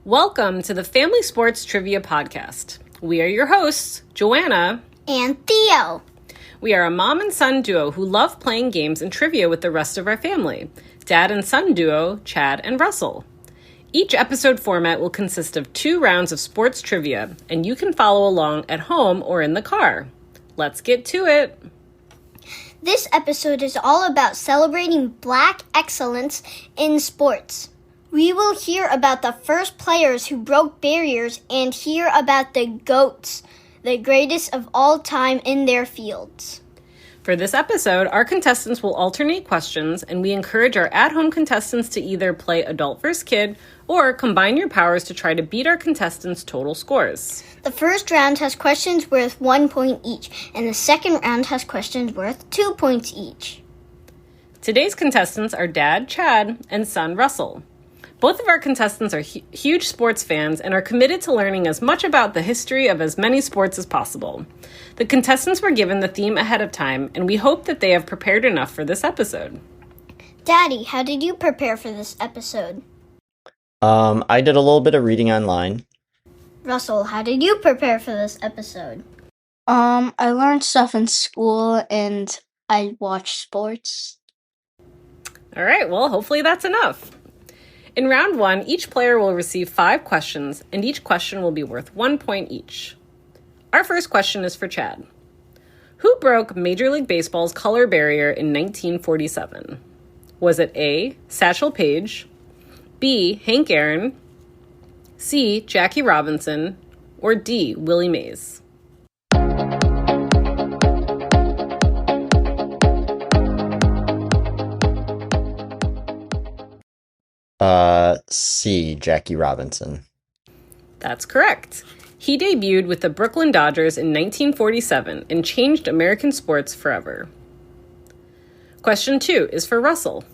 Welcome to the Family Sports Trivia Podcast. We are your hosts, Joanna and Theo. We are a mom and son duo who love playing games and trivia with the rest of our family. Dad and son duo, Chad and Russell. Each episode format will consist of 2 rounds of sports trivia, and you can follow along at home or in the car. Let's get to it. This episode is all about celebrating Black excellence in sports. We will hear about the first players who broke barriers and hear about the GOATs, the greatest of all time in their fields. For this episode, our contestants will alternate questions, and we encourage our at-home contestants to either play adult vs. kid or combine your powers to try to beat our contestants' total scores. The first round has questions worth 1 point each, and the second round has questions worth 2 points each. Today's contestants are Dad, Chad, and son, Russell. Both of our contestants are huge sports fans and are committed to learning as much about the history of as many sports as possible. The contestants were given the theme ahead of time, and we hope that they have prepared enough for this episode. Daddy, how did you prepare for this episode? I did a little bit of reading online. Russell, how did you prepare for this episode? I learned stuff in school and I watched sports. All right, well, hopefully that's enough. In round 1, each player will receive 5 questions, and each question will be worth 1 point each. Our first question is for Chad. Who broke Major League Baseball's color barrier in 1947? Was it A, Satchel Paige, B, Hank Aaron, C, Jackie Robinson, or D, Willie Mays? C, Jackie Robinson. That's correct. He debuted with the Brooklyn Dodgers in 1947 and changed American sports forever. Question 2 is for Russell.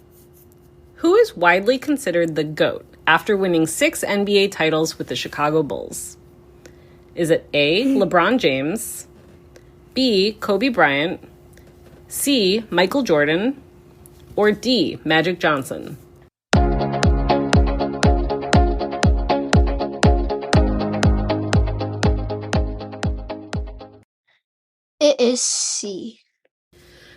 Who is widely considered the GOAT after winning 6 NBA titles with the Chicago Bulls? Is it A, LeBron James, B, Kobe Bryant, C, Michael Jordan, or D, Magic Johnson? It is C.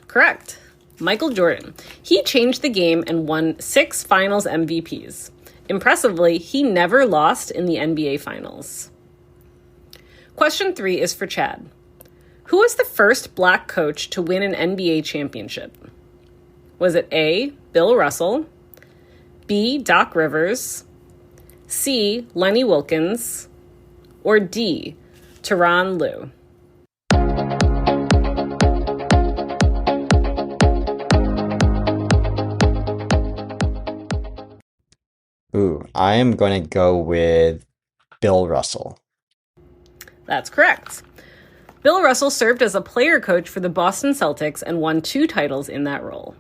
Correct. Michael Jordan. He changed the game and won 6 finals MVPs. Impressively, he never lost in the NBA Finals. Question 3 is for Chad. Who was the first Black coach to win an NBA championship? Was it A, Bill Russell, B, Doc Rivers, C, Lenny Wilkens, or D, Tyronn Lue? I am going to go with Bill Russell. That's correct. Bill Russell served as a player coach for the Boston Celtics and won 2 titles in that role.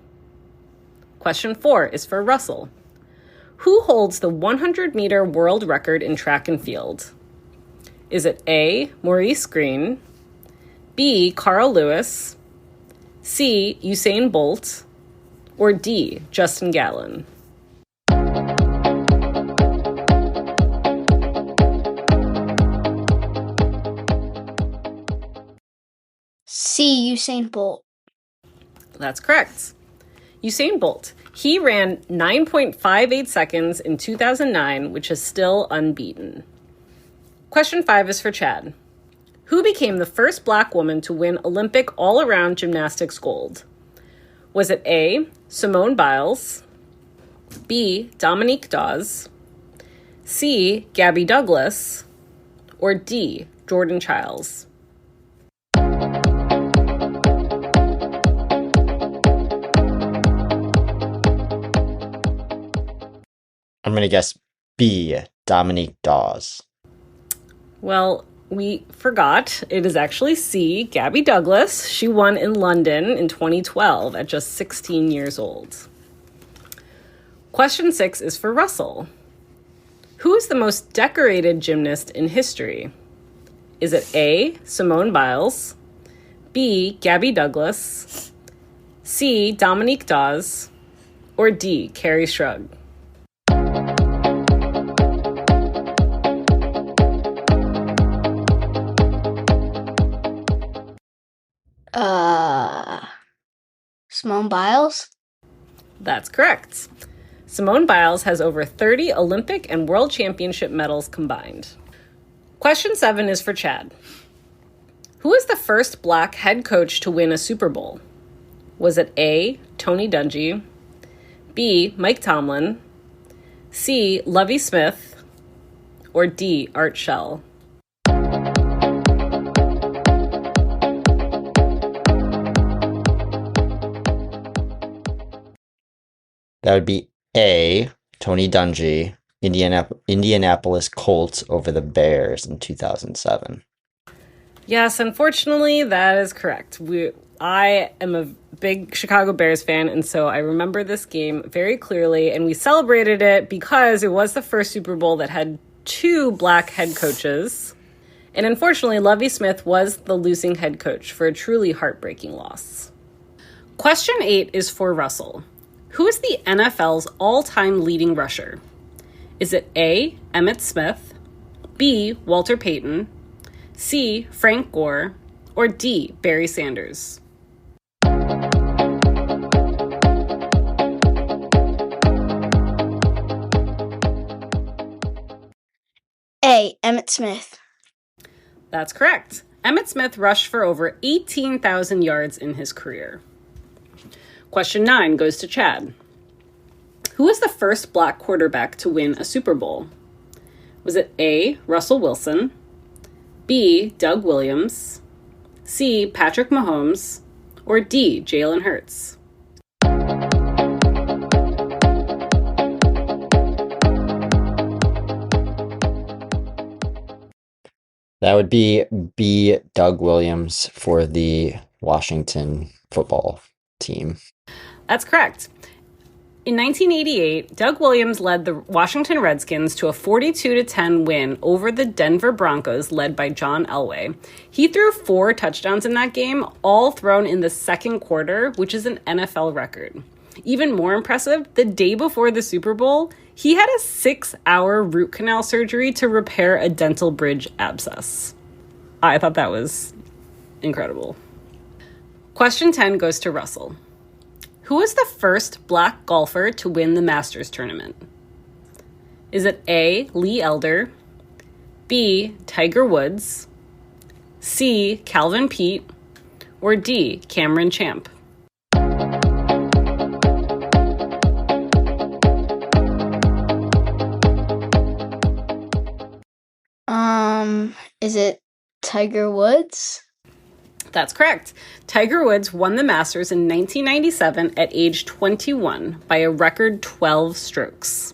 Question 4 is for Russell. Who holds the 100-meter world record in track and field? Is it A, Maurice Green, B, Carl Lewis, C, Usain Bolt, or D, Justin Gatlin? C, Usain Bolt. That's correct. Usain Bolt. He ran 9.58 seconds in 2009, which is still unbeaten. Question 5 is for Chad. Who became the first Black woman to win Olympic all-around gymnastics gold? Was it A, Simone Biles, B, Dominique Dawes, C, Gabby Douglas, or D, Jordan Chiles? I'm going to guess B, Dominique Dawes. Well, we forgot. It is actually C, Gabby Douglas. She won in London in 2012 at just 16 years old. Question 6 is for Russell. Who is the most decorated gymnast in history? Is it A, Simone Biles, B, Gabby Douglas, C, Dominique Dawes, or D, Carrie Strug? Simone Biles? That's correct. Simone Biles has over 30 Olympic and World Championship medals combined. Question 7 is for Chad. Who is the first black head coach to win a Super Bowl? Was it A, Tony Dungy, B, Mike Tomlin, C, Lovie Smith, or D, Art Shell? That would be A, Tony Dungy, Indianapolis Colts over the Bears in 2007. Yes, unfortunately, that is correct. I am a big Chicago Bears fan, and so I remember this game very clearly, and we celebrated it because it was the first Super Bowl that had 2 black head coaches. And unfortunately, Lovie Smith was the losing head coach for a truly heartbreaking loss. Question 8 is for Russell. Who is the NFL's all-time leading rusher? Is it A, Emmitt Smith, B, Walter Payton, C, Frank Gore, or D, Barry Sanders? A, Emmitt Smith. That's correct. Emmitt Smith rushed for over 18,000 yards in his career. Question 9 goes to Chad. Who was the first black quarterback to win a Super Bowl? Was it A, Russell Wilson, B, Doug Williams, C, Patrick Mahomes, or D, Jalen Hurts? That would be B, Doug Williams for the Washington football team. That's correct. In 1988, Doug Williams led the Washington Redskins to a 42-10 win over the Denver Broncos, led by John Elway. He threw 4 touchdowns in that game, all thrown in the second quarter, which is an NFL record. Even more impressive, the day before the Super Bowl, he had a 6-hour root canal surgery to repair a dental bridge abscess. I thought that was incredible. Question 10 goes to Russell. Who was the first black golfer to win the Masters tournament? Is it A, Lee Elder, B, Tiger Woods, C, Calvin Peete, or D, Cameron Champ? Is it Tiger Woods? That's correct. Tiger Woods won the Masters in 1997 at age 21 by a record 12 strokes.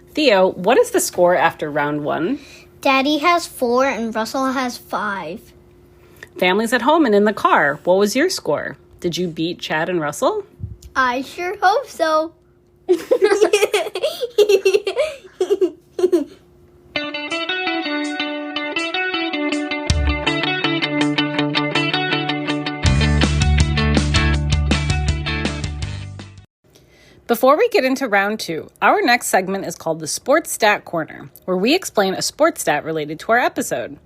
Theo, what is the score after round 1? Daddy has 4 and Russell has 5. Families at home and in the car, what was your score? Did you beat Chad and Russell? I sure hope so. Before we get into round 2, our next segment is called the Sports Stat Corner, where we explain a sports stat related to our episode.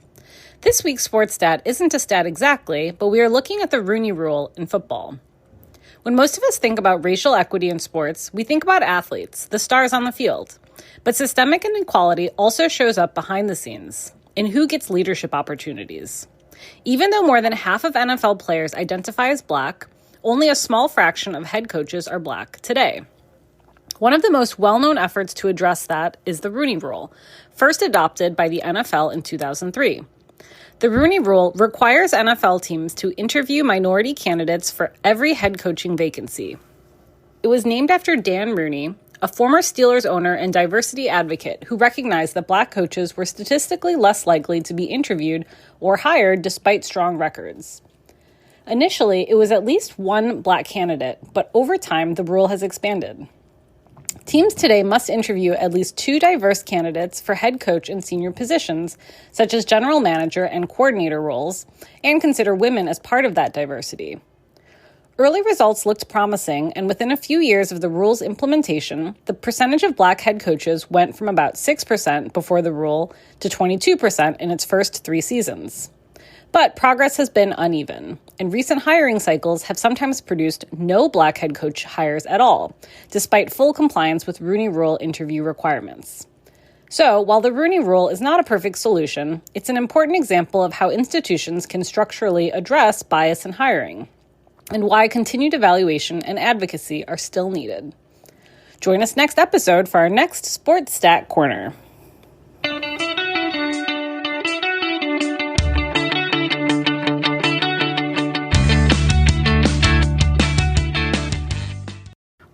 This week's sports stat isn't a stat exactly, but we are looking at the Rooney Rule in football. When most of us think about racial equity in sports, we think about athletes, the stars on the field. But systemic inequality also shows up behind the scenes, in who gets leadership opportunities. Even though more than half of NFL players identify as black, only a small fraction of head coaches are black today. One of the most well-known efforts to address that is the Rooney Rule, first adopted by the NFL in 2003. The Rooney Rule requires NFL teams to interview minority candidates for every head coaching vacancy. It was named after Dan Rooney, a former Steelers owner and diversity advocate who recognized that black coaches were statistically less likely to be interviewed or hired despite strong records. Initially, it was at least one black candidate, but over time, the rule has expanded. Teams today must interview at least 2 diverse candidates for head coach and senior positions, such as general manager and coordinator roles, and consider women as part of that diversity. Early results looked promising, and within a few years of the rule's implementation, the percentage of black head coaches went from about 6% before the rule to 22% in its first 3 seasons. But progress has been uneven, and recent hiring cycles have sometimes produced no black head coach hires at all, despite full compliance with Rooney Rule interview requirements. So, while the Rooney Rule is not a perfect solution, it's an important example of how institutions can structurally address bias in hiring, and why continued evaluation and advocacy are still needed. Join us next episode for our next Sports Stat Corner.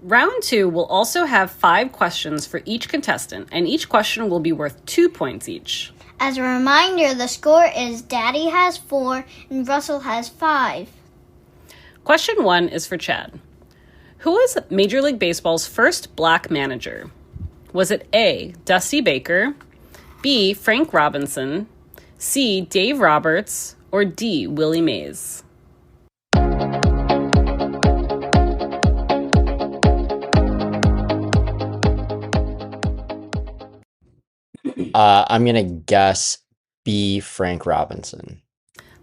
Round 2 will also have 5 questions for each contestant, and each question will be worth 2 points each. As a reminder, the score is Daddy has 4 and Russell has 5. Question 1 is for Chad. Who was Major League Baseball's first black manager? Was it A, Dusty Baker, B, Frank Robinson, C, Dave Roberts, or D, Willie Mays? I'm going to guess B, Frank Robinson.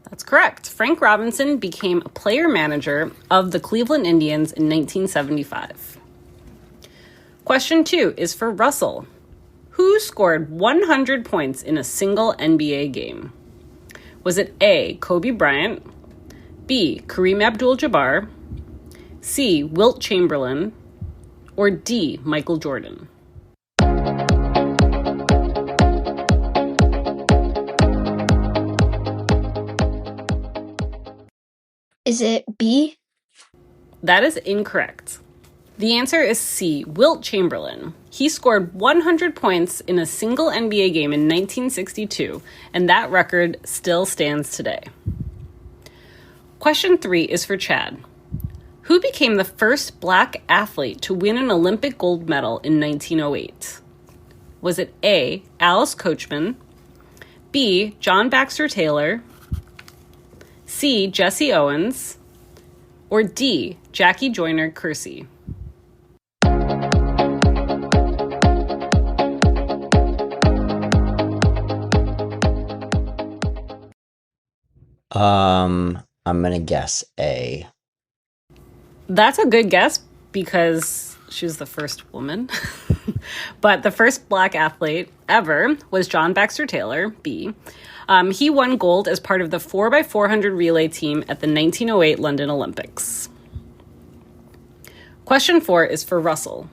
That's correct. Frank Robinson became a player manager of the Cleveland Indians in 1975. Question 2 is for Russell. Who scored 100 points in a single NBA game? Was it A, Kobe Bryant, B, Kareem Abdul-Jabbar, C, Wilt Chamberlain, or D, Michael Jordan? Is it B? That is incorrect. The answer is C, Wilt Chamberlain. He scored 100 points in a single NBA game in 1962, and that record still stands today. Question 3 is for Chad. Who became the first black athlete to win an Olympic gold medal in 1908? Was it A, Alice Coachman, B, John Baxter Taylor, C, Jesse Owens, or D, Jackie Joyner Kersee? I'm going to guess A. That's a good guess because she was the first woman. But the first black athlete ever was John Baxter Taylor, B. He won gold as part of the 4x400 relay team at the 1908 London Olympics. Question 4 is for Russell.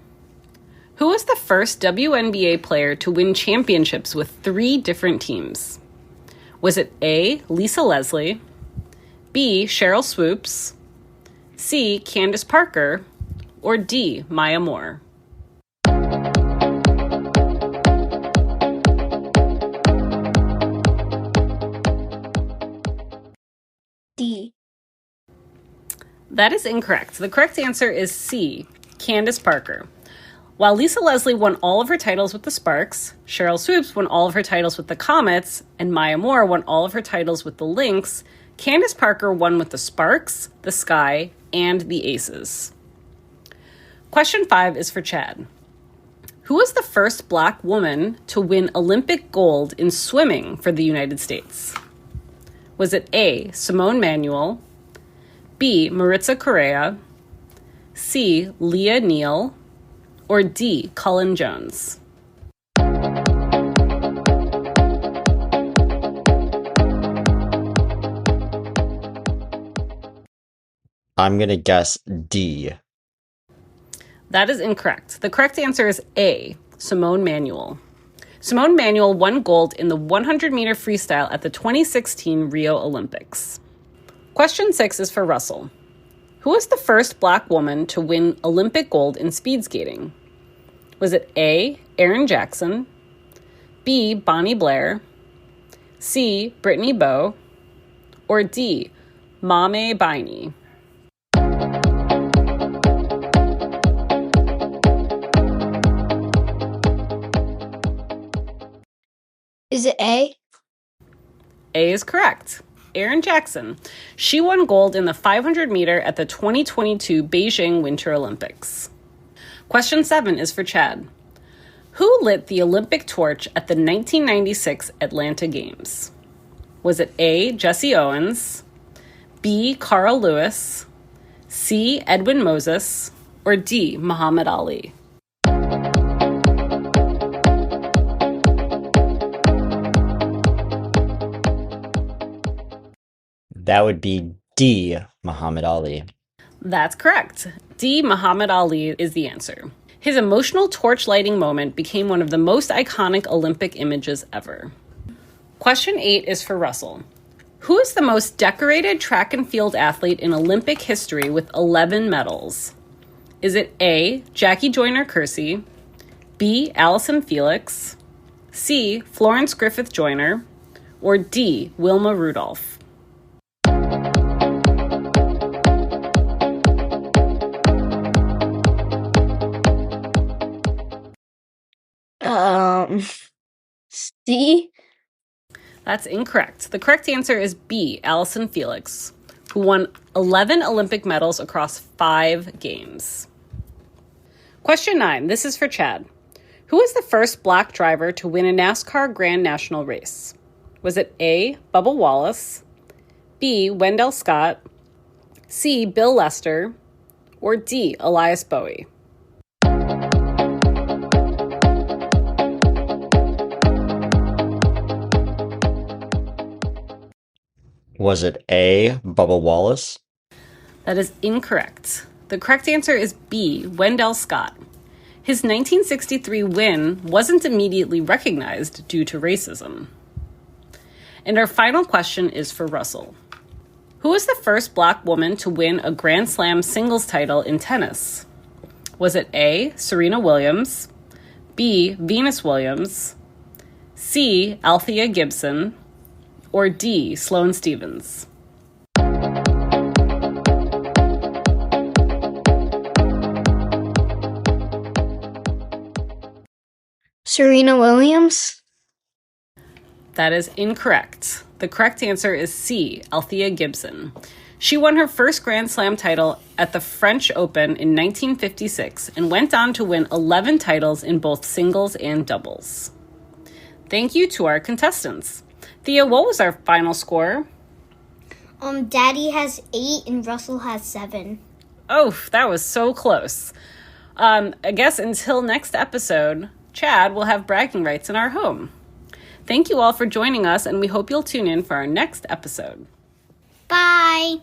Who was the first WNBA player to win championships with 3 different teams? Was it A, Lisa Leslie, B, Cheryl Swoops, C, Candace Parker, or D, Maya Moore? D. That is incorrect. The correct answer is C, Candace Parker. While Lisa Leslie won all of her titles with the Sparks, Cheryl Swoops won all of her titles with the Comets, and Maya Moore won all of her titles with the Lynx, Candace Parker won with the Sparks, the Sky, and the Aces. Question 5 is for Chad. Who was the first black woman to win Olympic gold in swimming for the United States? Was it A, Simone Manuel, B, Maritza Correa, C, Leah Neal, or D, Cullen Jones? I'm going to guess D. That is incorrect. The correct answer is A, Simone Manuel. Simone Manuel won gold in the 100-meter freestyle at the 2016 Rio Olympics. Question 6 is for Russell. Who was the first black woman to win Olympic gold in speed skating? Was it A, Erin Jackson, B, Bonnie Blair, C, Brittany Bowe, or D, Mame Biney? Is it A? A is correct. Erin Jackson. She won gold in the 500 meter at the 2022 Beijing Winter Olympics. Question 7 is for Chad. Who lit the Olympic torch at the 1996 Atlanta Games? Was it A, Jesse Owens, B, Carl Lewis, C, Edwin Moses, or D, Muhammad Ali? That would be D, Muhammad Ali. That's correct. D, Muhammad Ali is the answer. His emotional torch lighting moment became one of the most iconic Olympic images ever. Question 8 is for Russell. Who is the most decorated track and field athlete in Olympic history with 11 medals? Is it A, Jackie Joyner-Kersee, B, Allison Felix, C, Florence Griffith Joyner, or D, Wilma Rudolph? C? That's incorrect. The correct answer is B, Allison Felix, who won 11 Olympic medals across 5 games. Question 9. This is for Chad. Who was the first black driver to win a NASCAR Grand National race? Was it A, Bubba Wallace, B, Wendell Scott, C, Bill Lester, or D, Elias Bowie? Was it A, Bubba Wallace? That is incorrect. The correct answer is B, Wendell Scott. His 1963 win wasn't immediately recognized due to racism. And our final question is for Russell. Who was the first black woman to win a Grand Slam singles title in tennis? Was it A, Serena Williams, B, Venus Williams, C, Althea Gibson, or D, Sloane Stephens? Serena Williams? That is incorrect. The correct answer is C, Althea Gibson. She won her first Grand Slam title at the French Open in 1956 and went on to win 11 titles in both singles and doubles. Thank you to our contestants. Thea, what was our final score? Daddy has 8 and Russell has 7. Oh, that was so close. I guess until next episode, Chad will have bragging rights in our home. Thank you all for joining us, and we hope you'll tune in for our next episode. Bye!